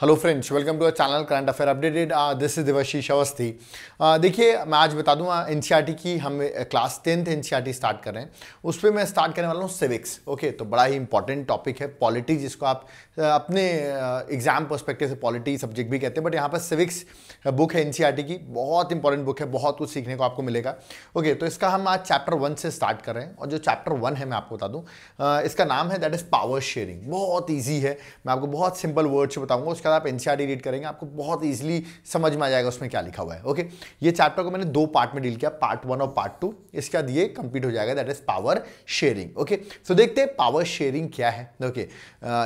Hello friends, welcome to our channel current affair updated. This is Devashish Awasthi. देखिए, मैं आज बता दूं एनसीईआरटी की हम क्लास 10th एनसीईआरटी स्टार्ट कर रहे हैं। उस पर मैं स्टार्ट करने वाला हूं सिविक्स। ओके, तो बड़ा ही इंपॉर्टेंट टॉपिक है पॉलिटी, जिसको आप अपने एग्जाम पर्सपेक्टिव से पॉलिटी सब्जेक्ट भी कहते हैं, बट यहाँ पर सिविक्स बुक है एनसीईआरटी की, बहुत इंपॉर्टेंट बुक है, बहुत कुछ सीखने को आपको मिलेगा। ओके, तो इसका हम आज चैप्टर 1 से स्टार्ट कर रहे हैं, और जो चैप्टर 1 है मैं आपको बता दूं, इसका नाम है दैट इज पावर शेयरिंग। बहुत ईजी है, मैं आपको बहुत सिंपल वर्ड से बताऊंगा, उसके बाद आप एनसीईआरटी रीड करेंगे, आपको बहुत इजीली समझ में आ जाएगा उसमें क्या लिखा हुआ है। ओके, ये चैप्टर को मैंने 2 पार्ट में डील किया, पार्ट 1 और पार्ट 2। इसके बाद ये कंप्लीट हो जाएगा, that is power sharing. Okay, so देखते हैं पावर शेयरिंग क्या है। ओके,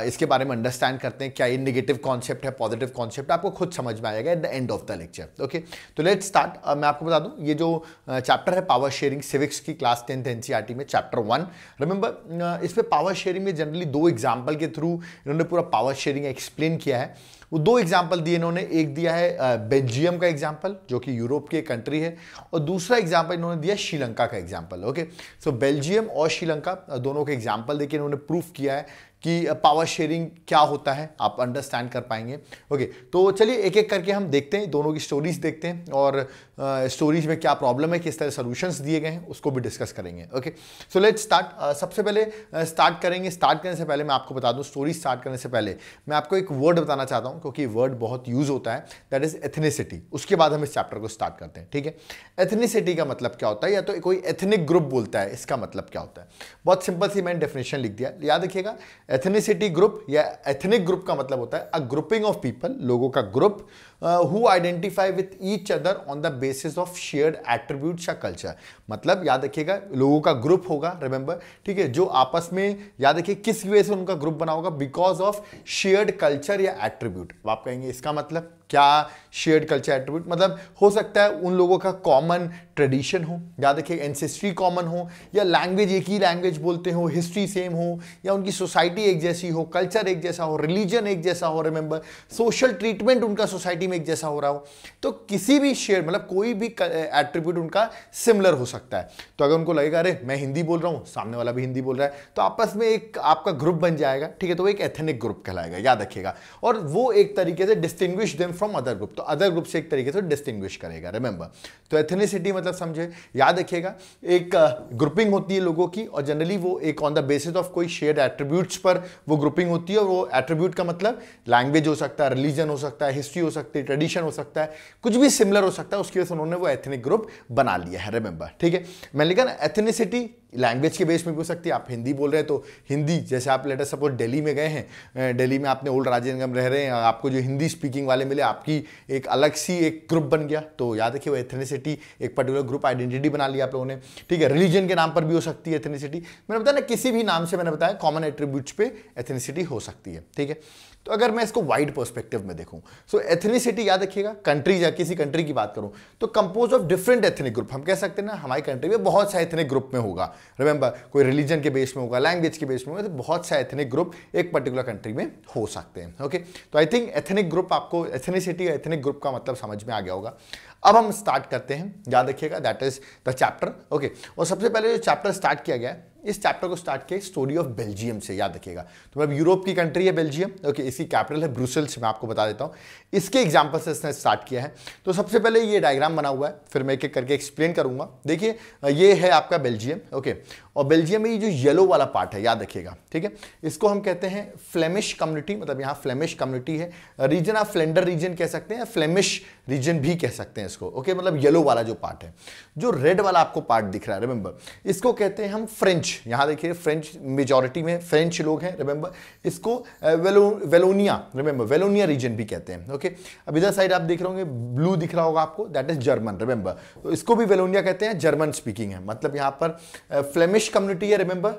इसके बारे में अंडरस्टैंड करते हैं, क्या ये नेगेटिव कॉन्सेप्ट है, पॉजिटिव कॉन्सेप्ट, आपको खुद समझ में आएगा at the end of the lecture. Okay, तो लेट्स स्टार्ट। मैं आपको बता दूं, ये जो चैप्टर है पावर शेयरिंग, सिविक्स की क्लास 10th एनसीईआरटी में चैप्टर 1। रिमेंबर, इस पे पावर शेयरिंग में जनरली 2 एग्जाम्पल के थ्रू इन्होंने पूरा पावर शेयरिंग एक्सप्लेन किया है। वो 2 एग्जाम्पल दिए इन्होंने, एक दिया है बेल्जियम का एग्जाम्पल जो कि यूरोप की कंट्री है, और दूसरा एग्जाम्पल इन्होंने दिया श्रीलंका का एग्जाम्पल। ओके, सो बेल्जियम और श्रीलंका दोनों के एग्जाम्पल देके इन्होंने प्रूफ किया है कि पावर शेयरिंग क्या होता है, आप अंडरस्टैंड कर पाएंगे। ओके, तो चलिए एक एक करके हम देखते हैं, दोनों की स्टोरीज देखते हैं, और स्टोरीज में क्या प्रॉब्लम है, किस तरह सॉल्यूशंस दिए गए हैं, उसको भी डिस्कस करेंगे। Okay, so let's start. सबसे पहले स्टार्ट करने से पहले मैं आपको बता दूं, स्टोरी स्टार्ट करने से पहले मैं आपको एक वर्ड बताना चाहता हूं, क्योंकि वर्ड बहुत यूज होता है, दैट इज एथनिसिटी। उसके बाद हम इस चैप्टर को स्टार्ट करते हैं। ठीक है, एथनिसिटी का मतलब क्या होता है, या तो कोई एथनिक ग्रुप बोलता है, इसका मतलब क्या होता है। बहुत सिंपल सी मैंने डेफिनेशन लिख दिया, याद रखिएगा। एथनिसिटी ग्रुप या एथनिक ग्रुप का मतलब होता है अ ग्रुपिंग ऑफ पीपल, लोगों का group, who identify with each other on the basis of shared attributes या कल्चर। मतलब याद रखिएगा, लोगों का ग्रुप होगा, रिमेंबर, ठीक है, जो आपस में, याद रखिए किस वजह से उनका ग्रुप बना होगा, बिकॉज ऑफ शेयर्ड कल्चर या एट्रीब्यूट। आप कहेंगे इसका मतलब क्या, शेयर्ड कल्चर एट्रीब्यूट मतलब हो सकता है उन लोगों का कॉमन ट्रेडिशन हो, याद रखिए एंसेस्ट्री कॉमन हो, या लैंग्वेज एक ही लैंग्वेज बोलते हो, हिस्ट्री सेम हो, या उनकी सोसाइटी एक जैसी हो, कल्चर एक जैसा हो, रिलीजन एक जैसा हो, रिमेंबर, सोशल ट्रीटमेंट उनका सोसाइटी में एक जैसा हो रहा हो। तो किसी भी शेयर मतलब कोई भी एट्रीब्यूट उनका सिमिलर हो सकता है। तो अगर उनको लगेगा अरे मैं हिंदी बोल रहा हूं, सामने वाला भी हिंदी बोल रहा है, तो आपस में एक आपका ग्रुप बन जाएगा। ठीक है, तो वो एक एथनिक ग्रुप कहलाएगा, याद रखिएगा, और वो एक तरीके से distinguish them from other group, तो अदर ग्रुप से एक तरीके से डिस्टिंग्विश करेगा। रिमेंबर, तो एथनिसिटी मतलब समझे, याद रखिएगा, एक ग्रुपिंग होती है लोगों की, और जनरली वो एक ऑन द बेसिस ऑफ कोई शेयर्ड एट्रीब्यूट्स पर वो ग्रुपिंग होती है, और वो एट्रीब्यूट का मतलब लैंग्वेज हो सकता है, रिलीजन हो सकता है, हिस्ट्री हो सकती है, ट्रेडिशन हो सकता है, कुछ भी सिमिलर हो सकता है, उसकी वजह से उन्होंने वो एथनिक ग्रुप बना लिया है। रिमेंबर, ठीक है, मैंने लिखा ना एथनिसिटी लैंग्वेज के बेस में भी हो सकती है। आप हिंदी बोल रहे हैं तो हिंदी, जैसे आप लेटर सपोज दिल्ली में गए हैं, दिल्ली में आपने ओल्ड राजेंद्रनगर रह रहे हैं, आपको जो हिंदी स्पीकिंग वाले मिले, आपकी एक अलग सी एक ग्रुप बन गया, तो याद रखिए वो एथनिसिटी, एक पर्टिकुलर ग्रुप आइडेंटिटी बना लिया आप लोगों ने। ठीक है, रिलीजन के नाम पर भी हो सकती है एथनिसिटी, मैंने बताया ना, किसी भी नाम से मैंने बताया कॉमन एट्रीब्यूट्स पे एथनिसिटी हो सकती है। ठीक है, तो अगर मैं इसको वाइड पर्सपेक्टिव में देखूं, सो एथनिसिटी याद रखिएगा, कंट्री या किसी कंट्री की बात करूं तो compose of different ethnic group. हम कह सकते हैं ना, हमारी कंट्री में बहुत सारे एथनिक ग्रुप में होगा, रिमेंबर, कोई रिलीजन के बेस में होगा, लैंग्वेज के बेस में होगा, तो बहुत सारे एथनिक ग्रुप एक पर्टिकुलर कंट्री में हो सकते हैं। ओके, तो आई थिंक एथनिक ग्रुप, आपको एथनिसिटी या एथनिक ग्रुप का मतलब समझ में आ गया होगा। अब हम स्टार्ट करते हैं, याद रखिएगा, that is the chapter. Okay, और सबसे पहले जो चैप्टर स्टार्ट किया गया है, इस चैप्टर को स्टार्ट किया स्टोरी ऑफ बेल्जियम से, याद रखिएगा। तो मतलब यूरोप की कंट्री है बेल्जियम। ओके, इसकी कैपिटल है ब्रुसेल्स, मैं आपको बता देता हूं, इसके एग्जांपल से इसने स्टार्ट किया है। तो सबसे पहले ये डायग्राम बना हुआ है, फिर मैं एक एक करके एक्सप्लेन करूंगा। देखिए, ये है आपका बेल्जियम। ओके, और बेल्जियम में ये जो येलो वाला पार्ट है, याद रखिएगा, ठीक है, इसको हम कहते हैं फ्लेमिश कम्युनिटी, मतलब यहाँ फ्लेमिश कम्युनिटी है। रीजन आप फ्लेंडर रीजन कह सकते हैं, फ्लेमिश रीजन भी कह सकते हैं इसको। ओके, मतलब येलो वाला जो पार्ट है, जो रेड वाला आपको पार्ट दिख रहा है, रिमेंबर, इसको कहते हैं हम फ्रेंच। यहाँ देखिए फ्रेंच, मेजॉरिटी में फ्रेंच लोग हैं, रिमेंबर, इसको वेलोनिया, रिमेंबर, वेलोनिया रीजन भी कहते हैं। ओके, अब इधर साइड आप देख रहे होंगे, ब्लू दिख रहा होगा आपको, दैट इज जर्मन, रिमेंबर, तो इसको भी वेलोनिया कहते हैं, जर्मन स्पीकिंग है। मतलब यहाँ पर फ्लेमिश कम्युनिटी है, रिमेंबर,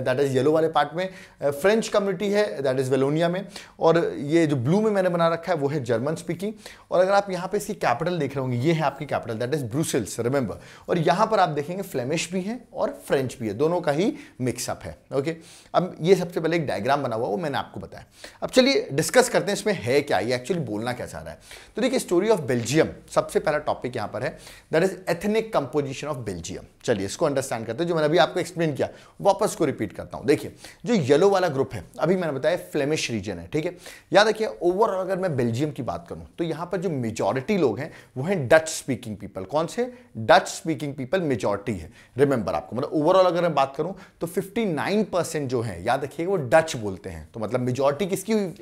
दैट इज येलो वाले पार्ट में, फ्रेंच कम्युनिटी है, दैट इज वेलोनिया में, और ये जो ब्लू में मैंने बना रखा है वो है जर्मन स्पीकिंग। और अगर आप यहाँ पे इसकी कैपिटल देख रहे होंगे, ये है आपकी capital, that is Brussels, remember, और यहाँ पर आप देखेंगे फ्लेमिश भी है और फ्रेंच भी है, दोनों का ही मिक्सअप है। ओके, अब ये सबसे पहले एक डायग्राम बना हुआ वो मैंने आपको बताया। अब चलिए डिस्कस करते हैं इसमें है क्या, ये एक्चुअली बोलना क्या चाह रहा है। तो देखिए, स्टोरी ऑफ बेल्जियम, सबसे पहला टॉपिक यहाँ पर है, that is ethnic composition of Belgium. चलिए इसको अंडरस्टैंड करते हैं, जो मैंने अभी आपको एक्सप्लेन किया वापस को रिपीट करता हूं। देखिए जो येलो वाला ग्रुप है, अभी मैंने बताया फ्लेमिश रीजन है, ठीक है। याद रखिए ओवरऑल अगर मैं बेल्जियम की बात करूं तो यहां पर जो मेजॉरिटी लोग हैं वो हैं डच स्पीकिंग पीपल। कौन से? डच स्पीकिंग पीपल मेजॉरिटी है। रिमेंबर आपको, मतलब ओवरऑल अगर मैं बात करूं तो 59% जो है, याद रखिएगा, वो डच बोलते हैं। तो मतलब मेजॉरिटी किसकी हुई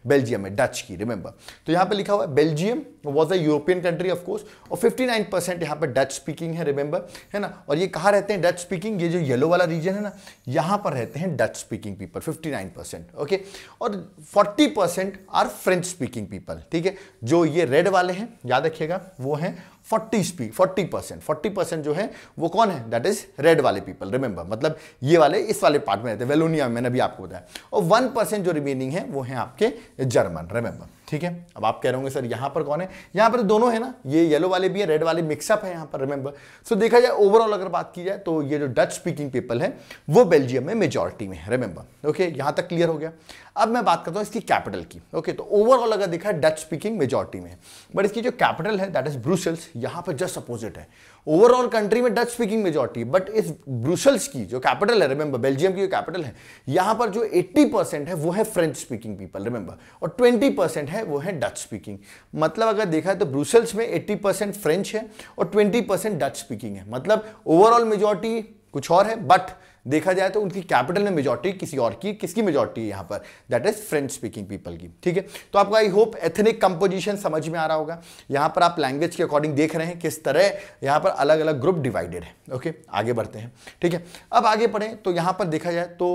बेल्जियम में? डच की। रिमेंबर, तो यहां पर लिखा हुआ है Belgium was a European country of course, और 59% यहां पर डच स्पीकिंग है। रिमेंबर, है ना। और ये कहां रहते हैं डच स्पीकिंग? ये जो येलो वाला रीजन है ना, यहां पर रहते हैं डच स्पीकिंग पीपल 59%, ओके। और 40% आर फ्रेंच स्पीकिंग पीपल, ठीक है। जो ये रेड वाले हैं, याद रखिएगा, वो हैं 40% जो है वो कौन है? दैट इज रेड वाले पीपल। रिमेंबर, मतलब ये वाले इस वाले पार्ट में रहते हैं, वेलोनिया में, मैंने अभी आपको बताया। और 1% जो रिमेनिंग है वो है आपके जर्मन। रिमेंबर, ठीक है। अब आप कह रहे होंगे सर यहां पर कौन है? यहां पर दोनों है ना, ये येलो वाले भी है, रेड वाले मिक्सअप है यहां पर। रिमेंबर, सो देखा जाए ओवरऑल अगर बात की जाए तो ये जो डच स्पीकिंग पीपल है वो बेल्जियम में मेजॉरिटी में है। रिमेंबर, ओके, यहां तक क्लियर हो गया। अब मैं बात करता हूं इसकी कैपिटल की, ओके। तो ओवरऑल अगर देखा डच स्पीकिंग मेजॉरिटी में है, बट इसकी जो कैपिटल है दैट इज ब्रुसेल्स, यहां पर जस्ट अपोजिट है। ओवरऑल कंट्री में डच स्पीकिंग मेजॉरिटी है, बट इस ब्रुसेल्स की जो कैपिटल है, रिमेंबर बेल्जियम की जो कैपिटल है, यहां पर जो 80% है वो है फ्रेंच स्पीकिंग पीपल। रिमेंबर, और 20% है वो है डच स्पीकिंग। मतलब अगर देखा है तो ब्रुसेल्स में 80% फ्रेंच है और 20% डच स्पीकिंग है। मतलब ओवरऑल मेजॉरिटी कुछ और है, बट देखा जाए तो उनकी कैपिटल में मेजॉरिटी किसी और की, किसकी मेजॉरिटी है यहां पर? That is French speaking people की, ठीक है। तो आपको आई होप एथनिक कंपोजिशन समझ में आ रहा होगा। यहां पर आप लैंग्वेज के अकॉर्डिंग देख रहे हैं किस तरह यहां पर अलग अलग ग्रुप डिवाइडेड है, ओके। आगे बढ़ते हैं, ठीक है। अब आगे बढ़ें तो यहां पर देखा जाए तो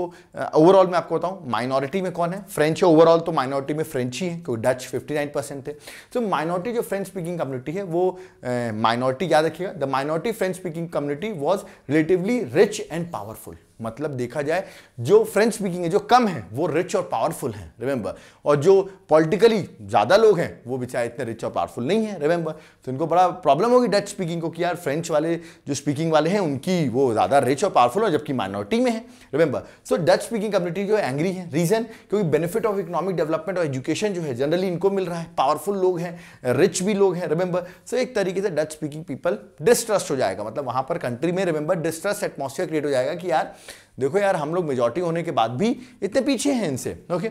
ओवरऑल में आपको बताऊं माइनॉरिटी में कौन है? फ्रेंच है ओवरऑल, तो माइनॉरिटी में फ्रेंच ही है, क्योंकि डच 59% थे। तो माइनॉरिटी जो फ्रेंच स्पीकिंग कम्युनिटी है वो माइनॉरिटी, याद रखिएगा, the minority French speaking community was relatively rich and powerful. मतलब देखा जाए जो फ्रेंच स्पीकिंग है जो कम है वो रिच और पावरफुल है। रिमेंबर, और जो पॉलिटिकली ज्यादा लोग हैं वो बेचारे इतने रिच और पावरफुल नहीं है। रिमेंबर, तो इनको बड़ा प्रॉब्लम होगी डच स्पीकिंग को कि यार फ्रेंच वाले जो स्पीकिंग वाले हैं उनकी वो ज्यादा रिच और पावरफुल है जबकि माइनॉरिटी में है। रिमेंबर, सो डच स्पीकिंग कम्युनिटी जो है एंग्री है। रीजन, क्योंकि बेनिफिट ऑफ इकोनॉमिक डेवलपमेंट और एजुकेशन जो है जनरली इनको मिल रहा है, पावरफुल लोग हैं, रिच भी लोग हैं। रिमेंबर, सो एक तरीके से डच स्पीकिंग पीपल डिस्ट्रस्ट हो जाएगा, मतलब वहां पर कंट्री में रिमेंबर डिस्ट्रस्ट एटमॉस्फेयर क्रिएट हो जाएगा कि यार देखो यार हम लोग मेजॉरिटी होने के बाद भी इतने पीछे हैं इनसे, ओके।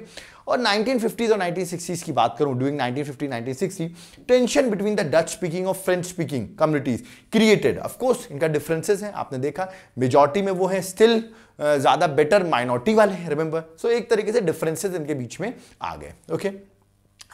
और 1950s और 1960s की बात करूं, during 1950-1960 tension between the Dutch speaking और French speaking communities created. Of course इनका डिफरेंसेस हैं, आपने देखा मेजॉरिटी में वो है स्टिल ज्यादा बेटर माइनॉरिटी वाले हैं। रिमेंबर, सो एक तरीके से डिफरेंसेस इनके बीच में आ गए, ओके।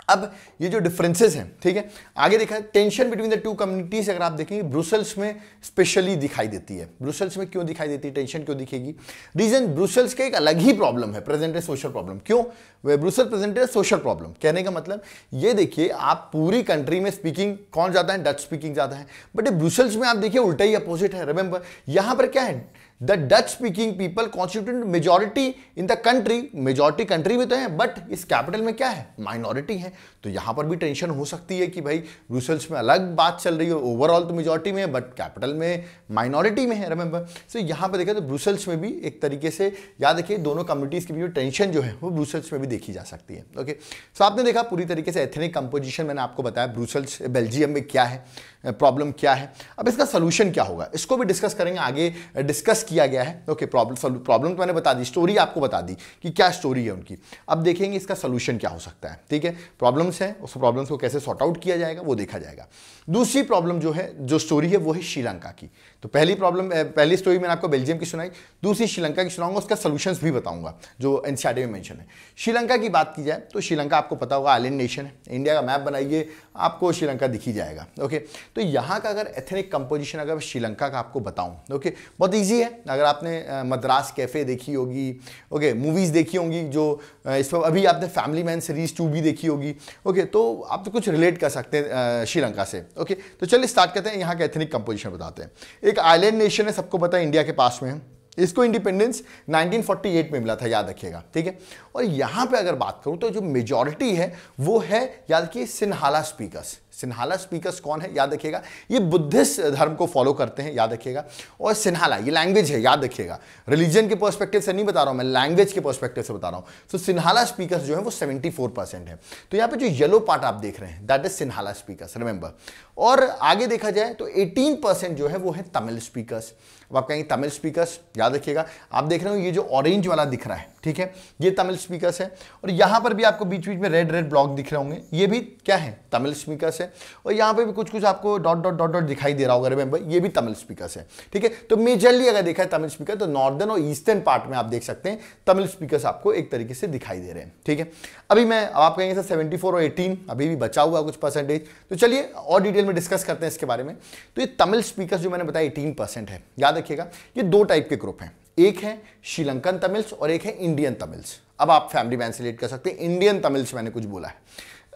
अब ये जो डिफरेंसेस हैं, ठीक है, आगे देखा tension between the two communities अगर आप देखेंगे ब्रुसेल्स में स्पेशली दिखाई देती है। ब्रुसेल्स में क्यों दिखाई देती है, टेंशन क्यों दिखेगी? रीजन, ब्रुसेल्स का एक अलग ही प्रॉब्लम है, प्रेजेंट सोशल प्रॉब्लम। क्यों? वे ब्रुसेल प्रेजेंट सोशल प्रॉब्लम, कहने का मतलब ये देखिए आप पूरी कंट्री में स्पीकिंग कौन ज्यादा है? डच स्पीकिंग ज्यादा है, बट ब्रुसेल्स में आप देखिए उल्टा ही अपोजिट है। रिमेंबर, यहां पर क्या है? The Dutch speaking people constitute majority in the country, majority country में तो है बट इस कैपिटल में क्या है? माइनॉरिटी है। तो यहां पर भी टेंशन हो सकती है कि भाई ब्रुसेल्स में अलग बात चल रही है, ओवरऑल तो मेजॉरिटी में है बट कैपिटल में माइनॉरिटी में है। रिमेंबर, सो यहां पर देखा तो ब्रुसेल्स में भी एक तरीके से याद रखिए दोनों कम्युनिटीज के बीच टेंशन जो है वो ब्रुसेल्स में भी देखी जा सकती है, ओके। सो आपने देखा पूरी तरीके से एथनिक कंपोजिशन मैंने आपको बताया ब्रुसेल्स बेल्जियम में क्या है, प्रॉब्लम क्या है। अब इसका सोल्यूशन क्या होगा इसको भी डिस्कस करेंगे, आगे डिस्कस किया गया है, ओके। प्रॉब्लम तो मैंने बता दी, स्टोरी आपको बता दी कि क्या स्टोरी है उनकी। अब देखेंगे इसका सोल्यूशन क्या हो सकता है, ठीक है। प्रॉब्लम्स है, उस प्रॉब्लम्स को कैसे सॉर्ट आउट किया जाएगा वो देखा जाएगा। दूसरी प्रॉब्लम जो है, जो स्टोरी है वो है श्रीलंका की। तो पहली स्टोरी मैंने आपको बेल्जियम की सुनाई, दूसरी श्रीलंका की सुनाऊंगा, उसका सोल्यूशंस भी बताऊंगा जो एनसीईआरटी में मेंशन है। श्रीलंका की बात की जाए तो श्रीलंका आपको पता होगा आइलैंड नेशन है। इंडिया का मैप बनाइए आपको श्रीलंका दिख ही जाएगा, ओके। तो यहाँ का अगर एथनिक कंपोजिशन अगर श्रीलंका का आपको बताऊं, ओके, बहुत ईजी है। अगर आपने मद्रास कैफे देखी होगी, ओके, मूवीज देखी होंगी, जो इस पर अभी आपने फैमिली मैन सीरीज 2 भी देखी होगी, ओके, तो आप तो कुछ रिलेट कर सकते हैं श्रीलंका से, ओके। तो चलिए स्टार्ट करते हैं, यहाँ का एथनिक कंपोजिशन बताते हैं। एक आइलैंड नेशन है, सबको पता है इंडिया के पास में है। इसको इंडिपेंडेंस 1948 में मिला था, याद रखिएगा, ठीक है। और यहां पे अगर बात करूं तो जो मेजॉरिटी है वो है, याद रखिए, सिन्हाला स्पीकर्स। सिन्हाला स्पीकर्स कौन है, याद रखिएगा, ये बुद्धिस्ट धर्म को फॉलो करते हैं, याद रखिएगा। और सिन्हाला ये लैंग्वेज है, याद रखिएगा, रिलीजन के पर्सपेक्टिव से नहीं बता रहा हूं मैं, लैंग्वेज के पर्सपेक्टिव से बता रहा हूं। तो सिन्हाला स्पीकर्स जो है वो 74% है। तो यहां पे जो येलो पार्ट आप देख रहे हैं that is Sinhala speakers, remember. और आगे देखा जाए तो 18% जो है वो है तमिल स्पीकर्स। अब आप कहेंगे तमिल स्पीकर्स, याद रखिएगा, आप देख रहे हो ये जो ऑरेंज वाला दिख रहा है, ठीक है, ये तमिल स्पीकर्स है। और यहां पर भी आपको बीच बीच में रेड रेड ब्लॉक दिख रहे होंगे, ये भी क्या है, तमिल स्पीकर्स है। और यहां पे भी कुछ कुछ आपको डॉट डॉट डॉट डॉट दिखाई दे रहा होगा, रिमेंबर, ये भी तमिल स्पीकर्स है, ठीक है। तो मेजरली अगर देखा है तमिल स्पीकर, तो नॉर्दर्न और ईस्टर्न पार्ट में आप देख सकते हैं तमिल स्पीकर्स आपको एक तरीके से दिखाई दे रहे हैं, ठीक है। अभी मैं आप कहेंगे सर 74 और 18 अभी भी बचा हुआ कुछ परसेंटेज, तो चलिए और डिटेल में डिस्कस करते हैं इसके बारे में। तो ये तमिल स्पीकर्स जो मैंने बताया 18% है, याद रखिएगा। ये दो टाइप के ग्रुप हैं, एक है श्रीलंकन तमिल्स और एक है इंडियन तमिल्स। अब आप फैमिली मैन से रिलेट कर सकते हैं, इंडियन तमिल्स मैंने कुछ बोला है।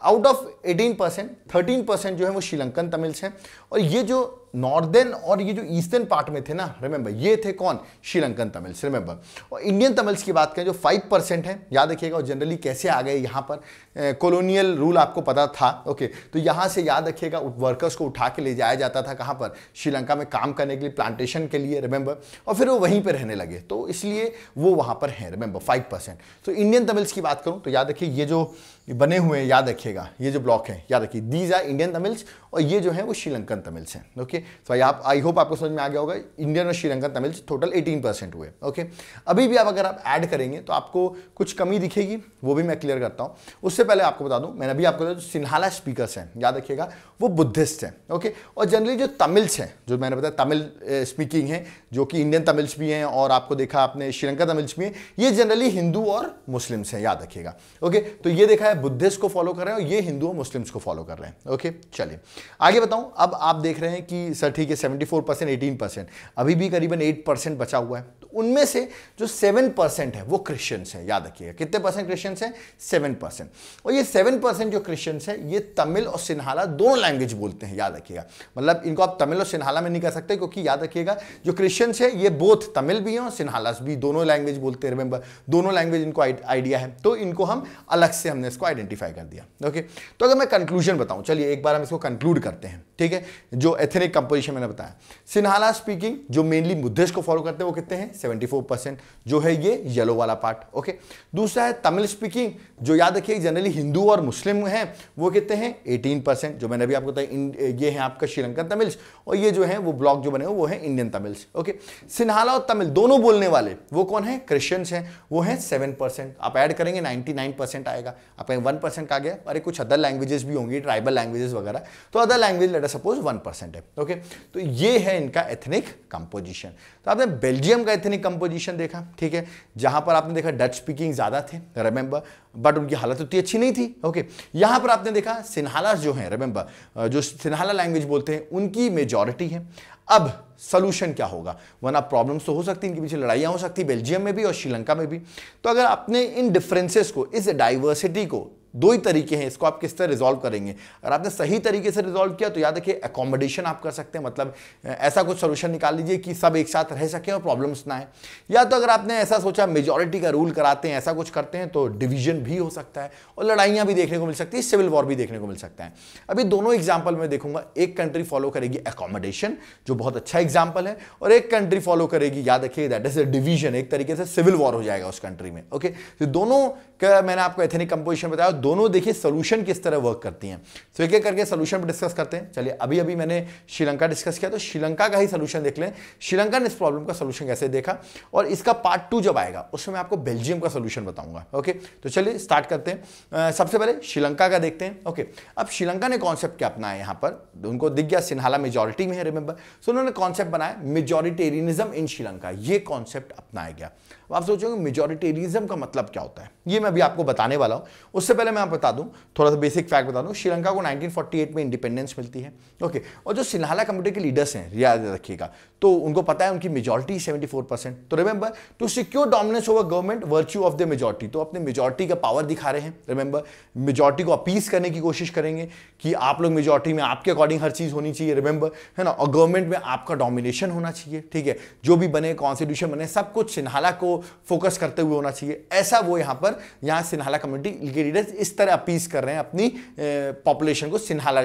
आउट ऑफ 18%, 13% जो है वो श्रीलंकन तमिल्स हैं। और ये जो नॉर्दर्न और ये जो ईस्टर्न पार्ट में थे ना, रिमेंबर, ये थे कौन, श्रीलंकन तमिल्स, रिमेंबर। और इंडियन तमिल्स की बात करें जो 5% है, याद रखिएगा। और जनरली कैसे आ गए यहाँ पर, कॉलोनियल रूल आपको पता था, ओके। तो यहाँ से याद रखिएगा वर्कर्स को उठा के ले जाया जाता था कहाँ पर, श्रीलंका में काम करने के लिए, प्लांटेशन के लिए, रिमेंबर। और फिर वो वहीं पर रहने लगे, तो इसलिए वो वहाँ पर हैं, रिमेंबर, 5%। तो इंडियन तमिल्स की बात करूँ तो याद रखिए ये जो बने हुए हैं, याद रखिएगा, ये जो ब्लॉक है, याद रखिए, दीज आर इंडियन तमिल्स और ये जो है वो श्रीलंकन तमिल्स हैं, ओके। तो आई होप आपको समझ में आ गया होगा, इंडियन और श्रीलंकन तमिल्स टोटल 18% हुए, ओके। अभी भी अगर आप ऐड करेंगे तो आपको कुछ कमी दिखेगी, वो भी मैं क्लियर करता हूँ। उससे पहले आपको बता दूं, मैंने अभी आपको बताया जो सिन्हाला स्पीकर्स हैं, याद रखिएगा, वो बुद्धिस्ट हैं, ओके। और जनरली जो तमिल्स हैं, जो मैंने बताया तमिल स्पीकिंग है, जो कि इंडियन तमिल्स भी हैं और आपको देखा आपने श्रीलंका तमिल्स भी हैं, ये जनरली हिंदू और मुस्लिम्स हैं, याद रखिएगा, ओके। तो ये देखा है बुद्धिस्ट को फॉलो कर रहे हैं और ये हिंदू और मुस्लिम्स को फॉलो कर रहे हैं, ओके। चलिए आगे बताऊं। अब आप देख रहे हैं कि सर ठीक है 74%, 18%, अभी भी करीबन 8% बचा हुआ है। तो उनमें से जो 7% है वो क्रिश्चियंस है, याद रखिएगा। कितने परसेंट क्रिश्चियंस हैं, 7%। और ये 7% जो क्रिश्चियंस है ये तमिल और सिन्हाला दोनों लैंग्वेज बोलते हैं, याद रखिएगा। मतलब इनको आप तमिल और सिन्हाला में नहीं कर सकते, क्योंकि याद रखिएगा जो क्रिश्चियंस है ये बोथ तमिल भी हैं और सिन्हालास भी, दोनों लैंग्वेज बोलते हैं, रिमेंबर, दोनों लैंग्वेज इनको आइडिया है। तो इनको हम अलग से हमने इसको आइडेंटिफाई कर दिया, ओके। तो अगर मैं कंक्लूजन बताऊं, चलिए एक बार हम इसको कंक्लूड करते हैं, ठीक है। जो एथनिक कंपोजिशन मैंने बताया, सिन्हाला स्पीकिंग जो मेनली बुद्धिस्ट को फॉलो करते हैं वो कितने हैं, 74%, जो है ये येलो वाला पार्ट, ओके। दूसरा है तमिल स्पीकिंग, जो याद रखिए जनरली हिंदू और मुस्लिम हैं, वो कितने हैं, 18%, जो मैंने अभी आपको बताया। ये है आपका श्रीलंकन तमिल्स और ये जो है वो ब्लॉक जो बने वो है इंडियन तमिल्स, ओके। सिन्हाला और तमिल दोनों बोलने वाले वो कौन है, क्रिश्चियंस हैं, वो है 7%। आप ऐड करेंगे 99% आएगा। आप 1% का गया, अरे कुछ अदर लैंग्वेजेस भी होंगी, ट्राइबल लैंग्वेजेस वगैरह, तो other language let us suppose 1% है, ओके। तो ये है इनका एथनिक कंपोजिशन। तो आपने बेल्जियम का एथनिक कंपोजिशन देखा, ठीक है, जहां पर आपने देखा डच स्पीकिंग ज्यादा थे, रिमेंबर, बट उनकी हालत उतनी अच्छी नहीं थी, ओके। यहां पर आपने देखा सिन्हाला जो है, रिमेंबर, जो सिन्हाला लैंग्वेज बोलते हैं उनकी मेजॉरिटी है। अब सोल्यूशन क्या होगा, वरना प्रॉब्लम्स तो हो सकती है, इनके पीछे लड़ाइयां हो सकती, बेल्जियम में भी और श्रीलंका में भी। तो अगर आपने इन डिफरेंसेस को, इस डाइवर्सिटी को, दो ही तरीके हैं, इसको आप किस तरह रिजॉल्व करेंगे। अगर आपने सही तरीके से रिजॉल्व किया तो याद रखिए अकोमोडेशन आप कर सकते हैं, मतलब ऐसा कुछ सोल्यूशन निकाल लीजिए कि सब एक साथ रह सके और प्रॉब्लम्स ना आए। या तो अगर आपने ऐसा सोचा मेजॉरिटी का रूल कराते हैं, ऐसा कुछ करते हैं, तो डिवीजन भी हो सकता है और लड़ाइयां भी देखने को मिल सकती है, सिविल वॉर भी देखने को मिल सकता है। अभी दोनों एग्जाम्पल में देखूंगा, एक कंट्री फॉलो करेगी अकोमोडेशन, जो बहुत अच्छा एग्जाम्पल है, और एक कंट्री फॉलो करेगी, याद रखिए दैट इज डिवीजन, एक तरीके से सिविल वॉर हो जाएगा उस कंट्री में, ओके। तो दोनों का मैंने आपको एथनिक कंपोजिशन बताया, दोनों देखिए सोल्यूशन किस तरह वर्क करती हैं। तो एक एक करके सोल्यूशन पर डिस्कस करते हैं। चलिए अभी मैंने श्रीलंका डिस्कस किया, तो श्रीलंका का ही सोल्यूशन देख लें। श्रीलंका ने इस प्रॉब्लम का सोल्यूशन कैसे देखा, और इसका पार्ट 2 जब आएगा उसमें मैं आपको बेल्जियम का सोल्यूशन बताऊंगा, ओके। तो चलिए स्टार्ट करते हैं। सबसे पहले श्रीलंका का देखते हैं, ओके। अब श्रीलंका ने कॉन्सेप्ट क्या अपनाया, यहां पर उनको दिख गया सिन्हाला मेजॉरिटी में है, रिमेंबर, सो उन्होंने कॉन्सेप्ट बनाया मेजॉरिटेरियनिज्म इन श्रीलंका, ये कॉन्सेप्ट अपनाया गया। आप सोचोगे मेजॉरिटेरियनिज्म का मतलब क्या होता है, ये मैं अभी आपको बताने वाला हूं। उससे पहले मैं आपको बता दूं, थोड़ा सा बेसिक फैक्ट बता दूं, श्रीलंका को 1948 में इंडिपेंडेंस मिलती है, ओके। और जो सिन्हाला कम्युनिटी के लीडर्स हैं, याद रखिएगा, तो उनको पता है उनकी मेजॉरिटी 74%। तो remember, to secure dominance over government, virtue of the majority, तो अपने मेजॉरिटी का पावर दिखा रहे हैं, रिमेंबर, मेजॉरिटी को अपीस करने की कोशिश करेंगे कि आप लोग मेजॉरिटी में आपके अकॉर्डिंग हर चीज होनी चाहिए, रिमेंबर, है ना, और गवर्नमेंट में आपका डोमिनेशन होना चाहिए, ठीक है। जो भी बने, कॉन्स्टिट्यूशन बने, सब कुछ सिन्हाला को फोकस करते हुए होना चाहिए, ऐसा वो यहाँ सिन्हाला कम्युनिटी के लीडर्स इस तरह अपील कर रहे हैं अपनी पॉपुलेशन को, सिन्हाला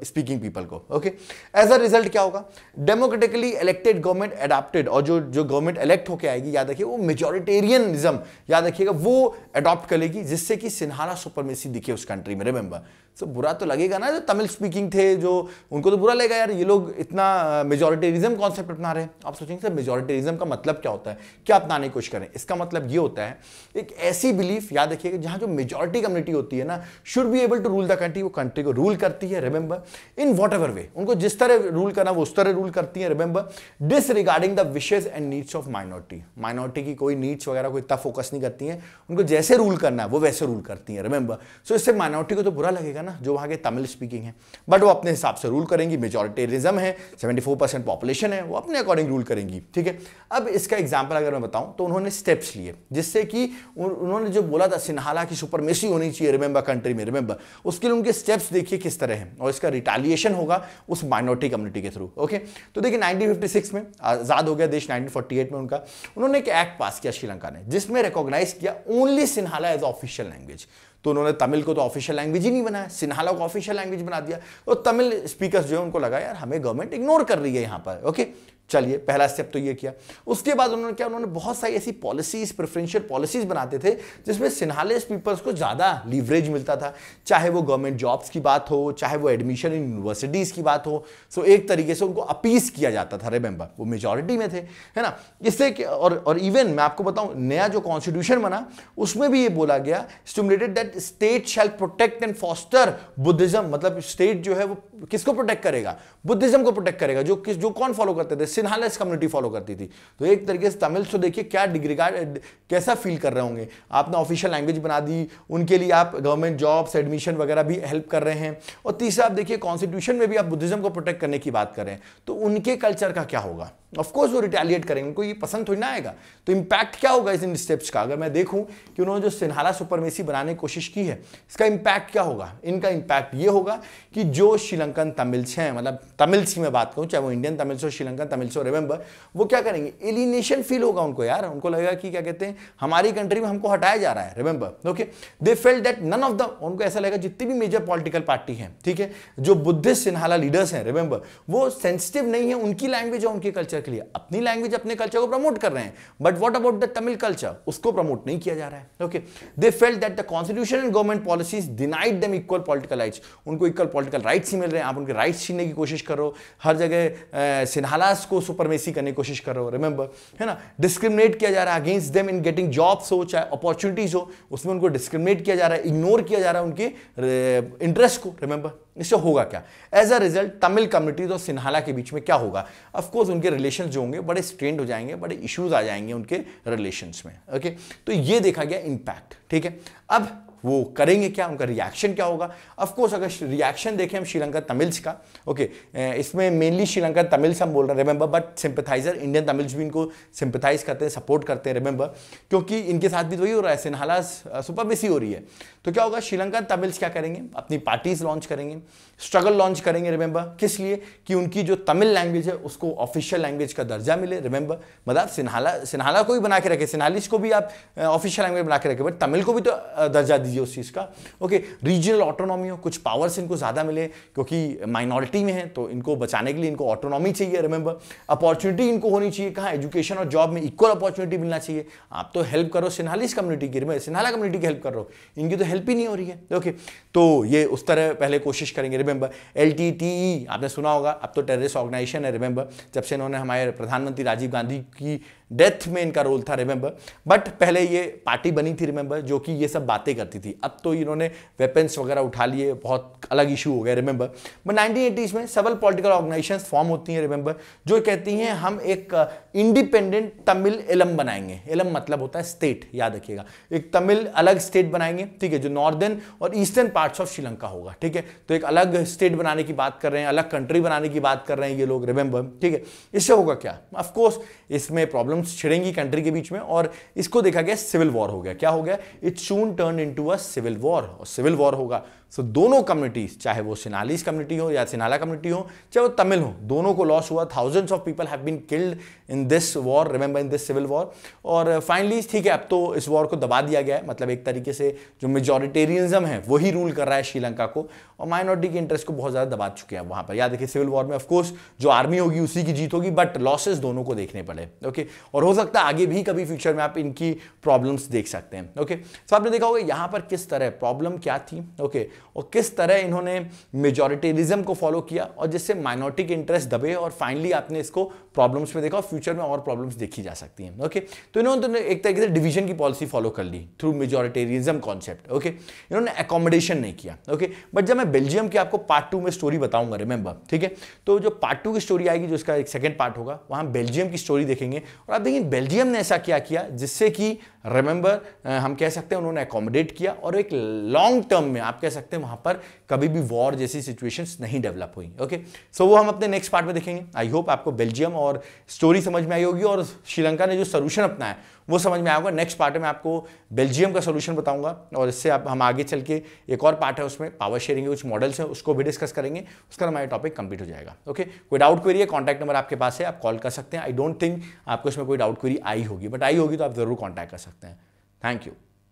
स्पीकिंग पीपल को। ओके, एज अ रिजल्ट क्या होगा, डेमोक्रेटिकली इलेक्टेड गवर्नमेंट अडॉप्टेड, और जो गवर्नमेंट इलेक्ट होकर आएगी, याद रखिए वो मेजोरिटेरियनिज्म, याद रखिएगा वो अडॉप्ट करेगी, जिससे कि सिन्हाला सुपरमेसी दिखे उस कंट्री में। रिमेंबर, तो बुरा तो लगेगा ना जो तमिल स्पीकिंग थे, जो उनको तो बुरा लगेगा यार, ये लोग इतना मेजोरिटेरिज्म कॉन्सेप्ट अपना रहे हैं। आप सोचेंगे सर मेजोरिटेरिज्म का मतलब क्या होता है, क्या अपनाने की कोशिश करें? इसका मतलब ये होता है एक ऐसी बिलीफ, याद रखिएगा, जहां जो मेजोरिटी कम्युनिटी होती है ना, should be able to rule the country, वो कंट्री को रूल करती है। Remember, in whatever way, उनको जिस तरह रूल करना वो उस तरह रूल करती है। Remember, disregarding the wishes and needs of minority, minority की कोई नीड्स वगैरह को इतना फोकस नहीं करती है, उनको जैसे रूल करना है वो वैसे रूल करती है। रिमेंबर, सो इससे माइनॉरिटी को तो बुरा लगेगा ना जो वहां के तमिल स्पीकिंग है, बट वो अपने हिसाब से रूल करेंगी, मेजॉरिटेरिज्म है, 74% पॉपुलेशन है, वो अपने अकॉर्डिंग रूल करेंगी। ठीक है, अब इसका एग्जांपल अगर मैं बताऊं तो उन्होंने स्टेप्स लिए, जिससे कि उन्होंने जो बोला था सिन्हाला की सुपरमेसी होनी चाहिए रिमेंबर कंट्री में, रिमेंबर उसके लिए उनके स्टेप्स देखिए किस तरह हैं, और इसका रिटालिएशन होगा उस माइनॉरिटी कम्युनिटी के थ्रू। ओके, तो देखिए 1956 में आजाद हो गया देश, 1948 में उन्होंने एक एक्ट पास किया श्रीलंका ने, जिसमें रिकॉग्नाइज किया only Sinhala as official language. तो उन्होंने तमिल को तो ऑफिशियल लैंग्वेज ही नहीं बनाया, सिन्हाला को ऑफिशियल लैंग्वेज बना दिया, और तमिल स्पीकर्स जो है उनको लगा यार हमें गवर्नमेंट इग्नोर कर रही है यहाँ पर। ओके, चलिए पहला स्टेप तो ये किया। उसके बाद उन्होंने क्या, उन्होंने बहुत सारी ऐसी पॉलिसीज, प्रेफरेंशियल पॉलिसीज बनाते थे जिसमें सिन्हाले पीपल्स को ज़्यादा लीवरेज मिलता था, चाहे वो गवर्नमेंट जॉब्स की बात हो, चाहे वो एडमिशन इन यूनिवर्सिटीज़ की बात हो। सो एक तरीके से उनको अपीस किया जाता था। रिमेंबर, वो मेजॉरिटी में थे, है ना। इससे और इवन मैं आपको बताऊं, नया जो कॉन्स्टिट्यूशन बना उसमें भी ये बोला गया, stimulated that state shall protect and foster Buddhism, मतलब स्टेट जो है वो किसको प्रोटेक्ट करेगा, बुद्धिज्म को प्रोटेक्ट करेगा, जो कौन फॉलो करते थे, सिन्हालेस कम्युनिटी फॉलो करती थी। तो एक तरीके से तमिल तो देखिए क्या डिग्रिगार्ड, कैसा फील कर रहे होंगे, आपने ऑफिशियल लैंग्वेज बना दी, उनके लिए आप गवर्नमेंट जॉब्स, एडमिशन वगैरह भी हेल्प कर रहे हैं, और तीसरा आप देखिए कॉन्स्टिट्यूशन में भी आप बुद्धिज्म को प्रोटेक्ट करने की बात कर रहे हैं, तो उनके कल्चर का क्या होगा? ऑफकोर्स वो रिटेलिएट करेंगे, उनको ये पसंद थोड़ी ना आएगा। तो इंपैक्ट क्या होगा इन स्टेप्स का? अगर मैं देखूं कि उन्होंने जो सिन्हाला सुपरमेसी बनाने की कोशिश की है, इसका इंपैक्ट क्या होगा? इनका इंपैक्ट ये होगा कि जो श्रीलंकन तमिल्स हैं, मतलब तमिल्स की मैं बात करूं, चाहे वो इंडियन तमिल्स हो, श्रीलंकन तमिल्स हो, रिमेंबर वो क्या करेंगे, एलिनेशन फील होगा उनको यार, उनको लगेगा कि क्या कहते हैं हमारी कंट्री में हमको हटाया जा रहा है। Remember, okay, they felt that none of the, उनको ऐसा लगेगा जितनी भी मेजर पॉलिटिकल पार्टी है, ठीक है, जो बुद्धिस्ट सिन्हाला लीडर्स हैं, रिमेंबर वो सेंसिटिव नहीं है उनकी लैंग्वेज और उनके कल्चर के लिए, अपनी लैंग्वेज अपने कल्चर को प्रमोट कर रहे हैं, but what about the Tamil culture, उसको प्रमोट नहीं किया जा रहा है। Okay, they felt that the constitution and government policies denied them equal political rights, उनको इक्वल पॉलिटिकल राइट्स ही मिल रहे हैं, आप उनके राइट्स छीनने की कोशिश कर रहे हो, हर जगह सिन्हालास को सुपरमेसी करने की कोशिश कर रहे हो, रिमेंबर, है ना। डिस्क्रिमिनेट किया जा रहा है against them in getting jobs हो, चाहे अपॉर्चुनिटीज हो, उसमें उनको डिस्क्रिमिनेट किया जा रहा है, इग्नोर किया जा रहा है उनके इंटरेस्ट को। रिमेंबर, इससे होगा क्या? As a result Tamil communities और सिन्हाला के बीच में क्या होगा? ऑफकोर्स उनके रिलेशंस जो होंगे बड़े स्ट्रेंड हो जाएंगे, बड़े इश्यूज आ जाएंगे उनके रिलेशंस में। ओके, तो ये देखा गया इंपैक्ट, ठीक है। अब वो करेंगे क्या, उनका रिएक्शन क्या होगा? ऑफकोर्स अगर रिएक्शन देखें हम श्रीलंका तमिल्स का, ओके, इसमें मेनली श्रीलंका तमिल्स हम बोल रहे हैं, remember, but sympathiser Indian Tamils भी इनको सिंपैथाइज करते हैं, सपोर्ट करते हैं, रिमेंबर, क्योंकि इनके साथ भी तो वही हो रहा है, सिन्हाला सुपरमेसी हो रही है। तो क्या होगा, श्रीलंका तमिल्स क्या करेंगे, अपनी पार्टीज लॉन्च करेंगे, स्ट्रगल लॉन्च करेंगे, रिमेंबर, किस लिए? कि उनकी जो तमिल लैंग्वेज है उसको ऑफिशियल लैंग्वेज का दर्जा मिले। रिमेंबर, मतलब सिन्हाला को भी बना के रखे, सिन्हालिस को भी आप ऑफिशियल लैंग्वेज बना के रखे, बट तमिल को भी तो दर्जा दीजिए उस चीज का। ओके, रीजनल ऑटोनॉमी हो, कुछ पावर्स इनको ज्यादा मिले, क्योंकि माइनॉरिटी में है तो इनको बचाने के लिए इनको ऑटोनॉमी चाहिए। रिमेंबर, अपॉर्चुनिटी इनको होनी चाहिए, कहाँ, एजुकेशन और जॉब में इक्वल अपॉर्चुनिटी मिलना चाहिए। आप तो हेल्प करो सिन्हालिस कम्युनिटी की, सिन्हाला कम्युनिटी की हेल्प कर रहे हो, इनकी तो हेल्प ही नहीं हो रही है। ओके, तो ये उस तरह पहले कोशिश करेंगे। रिमेंबर, LTTE आपने सुना होगा, अब तो टेररिस्ट ऑर्गेनाइजेशन है। रिमेंबर, जब से इन्होंने हमारे प्रधानमंत्री राजीव गांधी की डेथ में इनका रोल था। रिमेंबर, बट पहले ये पार्टी बनी थी, रिमेंबर, जो कि ये सब बातें करती थी। अब तो इन्होंने वेपन्स वगैरह उठा लिए, बहुत अलग इशू हो गया। रिमेंबर, बट 1980s में सेवरल पॉलिटिकल ऑर्गेनाइजेशंस फॉर्म होती हैं, रिमेंबर, जो कहती हैं हम एक इंडिपेंडेंट तमिल इलम बनाएंगे। इलम मतलब होता है स्टेट, याद रखिएगा, एक तमिल अलग स्टेट बनाएंगे, ठीक है, जो नॉर्दर्न और ईस्टर्न पार्ट्स ऑफ श्रीलंका होगा, ठीक है। तो एक अलग स्टेट बनाने की बात कर रहे हैं, अलग कंट्री बनाने की बात कर रहे हैं ये लोग, रिमेंबर, ठीक है। इससे होगा क्या? ऑफकोर्स इसमें प्रॉब्लम्स छिड़ेंगी कंट्री के बीच में, और इसको देखा गया सिविल वॉर हो गया। क्या हो गया? It soon turn into a civil war, और सिविल वॉर होगा सो दोनों कम्युनिटीज, चाहे वो सिनालीज कम्युनिटी हो या सिनाला कम्युनिटी हो, चाहे वो तमिल हो, दोनों को लॉस हुआ। Thousands of people have been killed in this war, remember in this civil war. और फाइनली ठीक है, अब तो इस वॉर को दबा दिया गया है, मतलब एक तरीके से जो मेजॉरिटेरियनिज्म है वही रूल कर रहा है श्रीलंका को, और माइनॉरिटी के इंटरेस्ट को बहुत ज्यादा दबा चुके हैं वहां पर। याद देखिए सिविल वॉर में ऑफकोर्स जो आर्मी होगी उसी की जीत होगी, बट लॉसेस दोनों को देखने पड़े। ओके, और हो सकता है आगे भी कभी फ्यूचर में आप इनकी प्रॉब्लम्स देख सकते हैं। ओके, तो आपने देखा होगा यहां पर किस तरह प्रॉब्लम क्या थी। ओके, और किस तरह इन्होंने मेजॉरिटेरिज्म को फॉलो किया और जिससे माइनॉरिटी के इंटरेस्ट दबे, और फाइनली आपने इसको प्रॉब्लम्स में देखा और फ्यूचर में और प्रॉब्लम्स देखी जा सकती हैं। ओके, तो इन्होंने एक तरीके से डिवीजन की पॉलिसी फॉलो कर ली थ्रू मेजॉरिटेरिज्म कॉन्सेप्ट। ओके, इन्होंने अकोमोडेशन नहीं किया। ओके, बट जब मैं बेल्जियम की आपको पार्ट 2 में स्टोरी बताऊंगा, रिमेंबर, ठीक है, तो जो पार्ट 2 की स्टोरी आएगी, जो इसका एक सेकंड पार्ट होगा, वहां बेल्जियम की स्टोरी देखेंगे और आप देखिए बेल्जियम ने ऐसा क्या किया जिससे कि रिमेंबर हम कह सकते हैं उन्होंने अकोमोडेट किया, और एक लॉन्ग टर्म में आप कह सकते हैं वहां पर कभी भी वॉर जैसी सिचुएशंस नहीं डेवलप हुई। ओके, सो वो हम अपने नेक्स्ट पार्ट में देखेंगे। आई होप आपको बेल्जियम और स्टोरी समझ में आई होगी और श्रीलंका ने जो सोल्यूशन अपनाया वो समझ में आएगा। नेक्स्ट पार्ट में आपको बेल्जियम का सोल्यूशन बताऊंगा, और इससे आप हम आगे चल के एक और पार्ट है उसमें पावर शेयरिंग के कुछ मॉडल्स हैं उसको भी डिस्कस करेंगे, उसका हमारा टॉपिक कंप्लीट हो जाएगा। ओके, कोई डाउट क्वेरी है, कॉन्टैक्ट नंबर आपके पास है, आप कॉल कर सकते हैं। आई डोंट थिंक आपको इसमें कोई डाउट क्वेरी आई होगी, बट आई होगी तो आप जरूर कॉन्टैक्ट कर सकते हैं। Thank you.